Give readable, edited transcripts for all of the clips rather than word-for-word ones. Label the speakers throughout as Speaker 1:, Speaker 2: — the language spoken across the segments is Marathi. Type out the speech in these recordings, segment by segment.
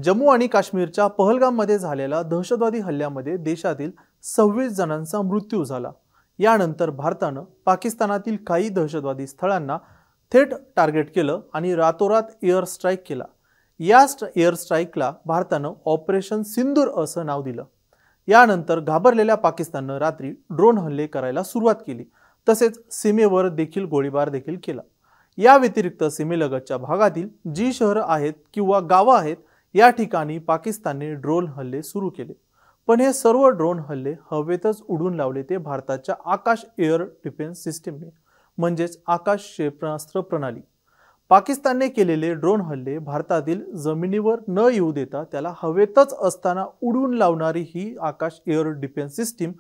Speaker 1: जम्मू आणि काश्मीरच्या पहलगाममध्ये झालेल्या दहशतवादी हल्ल्यामध्ये देशातील 26 जणांचा मृत्यू झाला। यानंतर भारतानं पाकिस्तानातील काही दहशतवादी स्थळांना थेट टार्गेट केलं आणि रातोरात एअर स्ट्राईक केला। या एअर स्ट्राईकला भारतानं ऑपरेशन सिंदूर असं नाव दिलं। यानंतर घाबरलेल्या पाकिस्ताननं रात्री ड्रोन हल्ले करायला सुरुवात केली, तसेच सीमेवर देखील गोळीबार देखील केला। या व्यतिरिक्त सीमेलगतच्या भागातील जी शहरं आहेत किंवा गावं आहेत या ठिकाणी पाकिस्तानने ड्रोन हल्ले सुरू केले। पण हे सर्व ड्रोन हल्ले हवेतच उडून लावले ते भारताच्या आकाश एअर डिफेन्स सिस्टीमने, म्हणजेच आकाश क्षेपणास्त्र प्रणाली। पाकिस्तानने केलेले ड्रोन हल्ले भारतातील जमिनीवर न येऊ देता त्याला हवेतच असताना उडून लावणारी ही आकाश एअर डिफेन्स सिस्टीम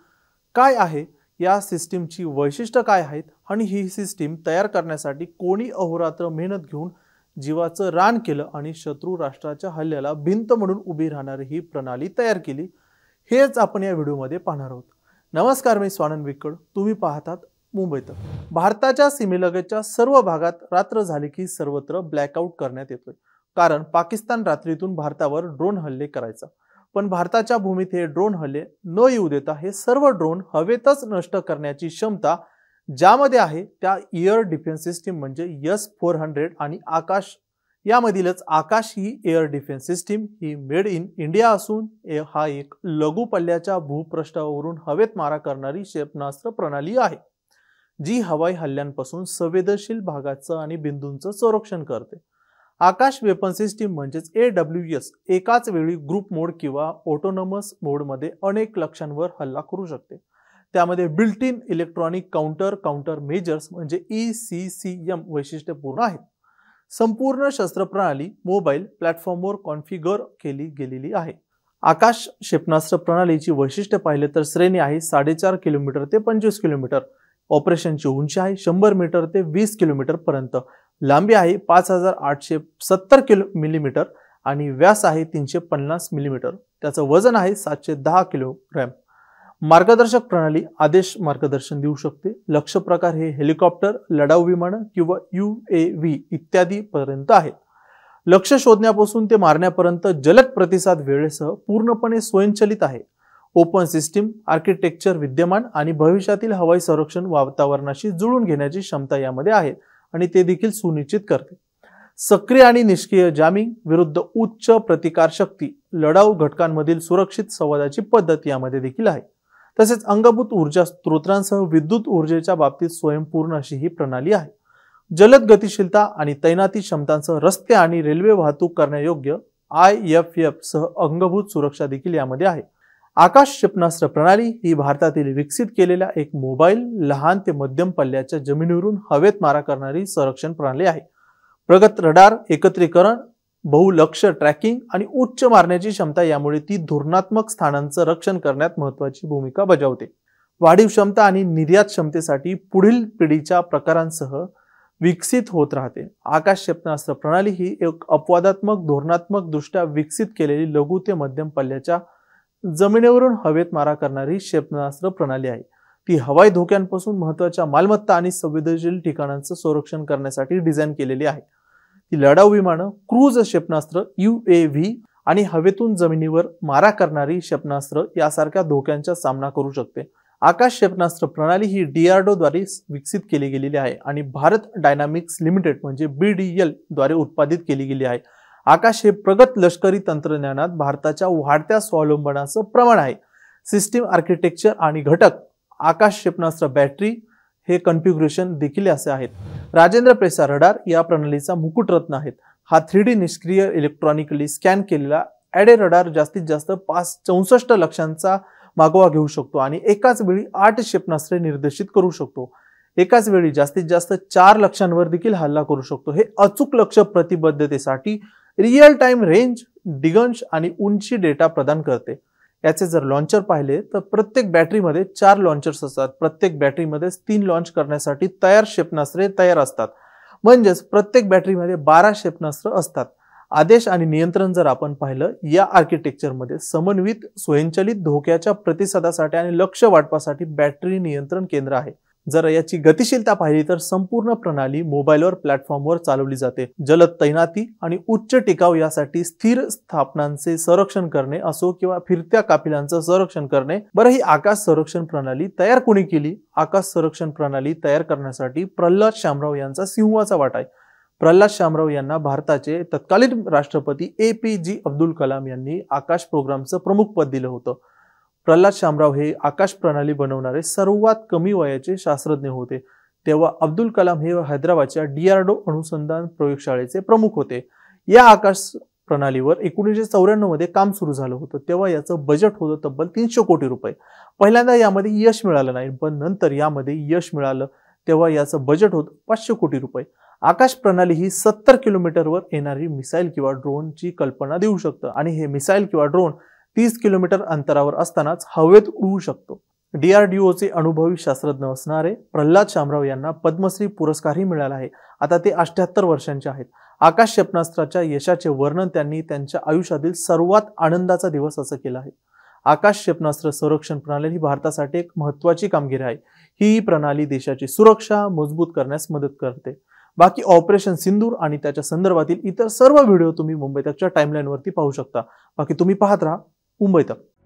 Speaker 1: काय आहे, या सिस्टीमची वैशिष्ट्ये काय आहेत आणि ही सिस्टीम तयार करण्यासाठी कोणी अहोरात्र मेहनत घेऊन जीवाचं रान केलं आणि शत्रू राष्ट्राच्या हल्ल्याला भिंत म्हणून उभी राहणारी ही प्रणाली तयार केली, हेच आपण या व्हिडिओमध्ये पाहणार आहोत। नमस्कार, मी स्वानंद विकड, तुम्ही पाहतात मुंबई तक। भारताच्या सीमेलगतच्या सर्व भागात रात्र झाली की सर्वत्र ब्लॅकआउट करण्यात येतोय, कारण पाकिस्तान रात्रीतून भारतावर ड्रोन हल्ले करायचा। पण भारताच्या भूमीत हे ड्रोन हल्ले न येऊ देता हे सर्व ड्रोन हवेतच नष्ट करण्याची क्षमता ज्यामध्ये आहे त्या एअर डिफेन्स सिस्टीम म्हणजे S-400 आणि आकाश यामधीलच आकाश ही एअर डिफेन्स सिस्टीम ही मेड इन इंडिया असून हा एक लघु पल्ल्याच्या भूपृष्ठावरून हवेत मारा करणारी क्षेपणास्त्र प्रणाली आहे, जी हवाई हल्ल्यांपासून संवेदनशील भागाचं आणि बिंदूंचं संरक्षण करते। आकाश वेपन सिस्टीम म्हणजेच AWS एकाच वेळी ग्रुप मोड किंवा ऑटोनॉमस मोडमध्ये अनेक लक्ष्यांवर हल्ला करू शकते। त्यामध्ये built in electronic counter measures म्हणजे ECCM वैशिष्ट्यपूर्ण आहेत। संपूर्ण शस्त्र प्रणाली मोबाईल प्लॅटफॉर्मवर कॉन्फिगर केली गेलेली आहे। आकाश क्षेपणास्त्र प्रणालीची वैशिष्ट्ये पाहिले तर श्रेणी आहे 4.5 किलोमीटर ते 25 किलोमीटर, ऑपरेशनची उंची आहे 100 मीटर ते 20 किलोमीटर पर्यंत, लांबी आहे 5870 मिलीमीटर आणि व्यास आहे 350 मिलीमीटर। त्याचं वजन आहे 710 किलोग्रॅम। मार्गदर्शक प्रणाली आदेश मार्गदर्शन देऊ शकते। लक्ष्य प्रकार हे हेलिकॉप्टर, लढाऊ विमान किंवा UAV इत्यादी पर्यंत आहेत। लक्ष्य शोधण्यापासून ते मारण्यापर्यंत जलद प्रतिसाद वेळेसह पूर्णपणे स्वयंचलित आहे। ओपन सिस्टीम आर्किटेक्चर विद्यमान आणि भविष्यातील हवाई संरक्षण वातावरणाशी जुळून घेण्याची क्षमता यामध्ये आहे आणि ते देखील सुनिश्चित करते। सक्रिय आणि निष्क्रिय जॅमिंग विरुद्ध उच्च प्रतिकार शक्ती, लढाऊ घटकांमधील सुरक्षित संवादाची पद्धत यामध्ये देखील आहे। तसेच अंगभूत ऊर्जा स्त्रोतांसह विद्युत ऊर्जेच्या बाबतीत स्वयंपूर्ण अशी ही प्रणाली आहे। जलद गतिशीलता आणि तैनाती क्षमतांसह रस्ते आणि रेल्वे वाहतूक करण्यायोग्य IFF सह अंगभूत सुरक्षा देखील यामध्ये आहे। आकाश क्षेपणास्त्र प्रणाली ही भारतातील विकसित केलेल्या एक मोबाईल लहान ते मध्यम पल्ल्याच्या जमिनीवरून हवेत मारा करणारी संरक्षण प्रणाली आहे। प्रगत रडार एकत्रीकरण, बहुलक्ष्य ट्रॅकिंग आणि उच्च मारण्याची क्षमता यामुळे ती धोरणात्मक स्थानांचं रक्षण करण्यात महत्त्वाची भूमिका बजावते। वाढीव क्षमता आणि निर्यात क्षमतेसाठी पुढील पिढीच्या प्रकारांसह विकसित होत राहते। आकाश क्षेपणास्त्र प्रणाली ही एक अपवादात्मक धोरणात्मक दृष्ट्या विकसित केलेली लघु ते मध्यम पल्ल्याच्या जमिनीवरून हवेत मारा करणारी क्षेपणास्त्र प्रणाली आहे। ती हवाई धोक्यांपासून महत्त्वाच्या मालमत्ता आणि संवेदनशील ठिकाणांचं संरक्षण करण्यासाठी डिझाइन केलेली आहे। ती लढाऊ विमानं, क्रूज क्षेपणास्त्र UAV आणि हवेतून जमिनीवर मारा करणारी क्षेपणास्त्र यासारख्या धोक्यांचा सामना करू शकते। आकाश क्षेपणास्त्र प्रणाली ही DRDO द्वारे विकसित केली गेलेली आहे आणि भारत डायनामिक्स लिमिटेड म्हणजे BDL द्वारे उत्पादित केली गेली आहे। आकाश हे प्रगत लष्करी तंत्रज्ञानात भारताच्या वाढत्या स्वावलंबनाचं प्रमाण आहे। सिस्टीम आर्किटेक्चर आणि घटक, आकाश क्षेपणास्त्र बॅटरी हे कॉन्फिगरेशन देखील असे आहेत। राजेंद्र प्रसाद रडार या प्रणालीचा मुकुट रत्न आहेत। हा 3D निष्क्रिय इलेक्ट्रॉनिकली स्कॅन केलेला ॲडे रडार जास्तीत जास्त 64 लक्ष्यांचा मागोवा घेऊ शकतो आणि एकाच वेळी 8 क्षेपणास्त्रे निर्देशित करू शकतो। एकाच वेळी जास्तीत जास्त 4 लक्ष्यांवर देखील हल्ला करू शकतो। हे अचूक लक्ष्य प्रतिबद्धतेसाठी रिअल टाइम रेंज, दिग्गंश आणि उंची डेटा प्रदान करते। याचे जर लॉन्चर पाहिले तर प्रत्येक बॅटरीमध्ये 4 लॉन्चर्स असतात। प्रत्येक बॅटरीमध्ये 3 लॉन्च करण्यासाठी तयार क्षेपणास्त्रे तयार असतात, म्हणजेच प्रत्येक बॅटरीमध्ये 12 क्षेपणास्त्र असतात। आदेश आणि नियंत्रण जर आपण पाहिलं, या आर्किटेक्चरमध्ये समन्वित स्वयंचलित धोक्याच्या प्रतिसादासाठी आणि लक्ष्य वाटपासाठी बॅटरी नियंत्रण केंद्र आहे। जर याची गतिशीलता पाहिली तर संपूर्ण प्रणाली मोबाईलवर प्लॅटफॉर्मवर चालवली जाते. जलद तैनाती आणि उच्च टिकाव यासाठी स्थिर स्थापनांचे संरक्षण करणे असो किंवा फिरत्या काफिलांचं संरक्षण करणे. बरं, ही आकाश संरक्षण प्रणाली तयार कोणी केली? आकाश संरक्षण प्रणाली तयार करण्यासाठी प्रल्हाद शामराव यांचा सिंहाचा वाटा आहे. प्रल्हाद शामराव यांना भारताचे तत्कालीन राष्ट्रपती APJ अब्दुल कलाम यांनी आकाश प्रोग्रामचं प्रमुख पद दिलं होतं. प्रल्हाद शामराव हे आकाश प्रणाली बनवणारे सर्वात कमी वयाचे शास्त्रज्ञ होते. तेव्हा अब्दुल कलाम हे हैदराबादच्या DRDO अनुसंधान प्रयोगशाळेचे प्रमुख होते. या आकाश प्रणालीवर 1994 मध्ये काम सुरू झालं होतं. तेव्हा याचं बजेट होतं तब्बल 300 कोटी रुपये. पहिल्यांदा यामध्ये यश मिळालं नाही, पण नंतर यामध्ये यश मिळालं. तेव्हा याचं बजेट होतं 500 कोटी रुपये. आकाश प्रणाली ही 70 किलोमीटरवर येणारी मिसाईल किंवा ड्रोनची कल्पना देऊ शकतं आणि हे मिसाईल किंवा ड्रोन 30 किलोमीटर अंतरावर असतानाच हवेत उडवू शकतो. DRDOचे अनुभवी शास्त्रज्ञ असणारे प्रल्हाद शामराव यांना पद्मश्री पुरस्कारही मिळाला आहे. आता ते 78 वर्षांचे आहेत. आकाश क्षेपणास्त्राच्या यशाचे वर्णन त्यांनी त्यांच्या आयुष्यातील सर्वात आनंदाचा दिवस असं केलं आहे. आकाश क्षेपणास्त्र संरक्षण प्रणाली ही भारतासाठी एक महत्त्वाची कामगिरी आहे. ही प्रणाली देशाची सुरक्षा मजबूत करण्यास मदत करते. बाकी ऑपरेशन सिंदूर आणि त्याच्या संदर्भातील इतर सर्व व्हिडिओ तुम्ही मुंबई तकच्या टाइमलाईनवरती पाहू शकता. बाकी तुम्ही पाहत राहा मुंबई तक.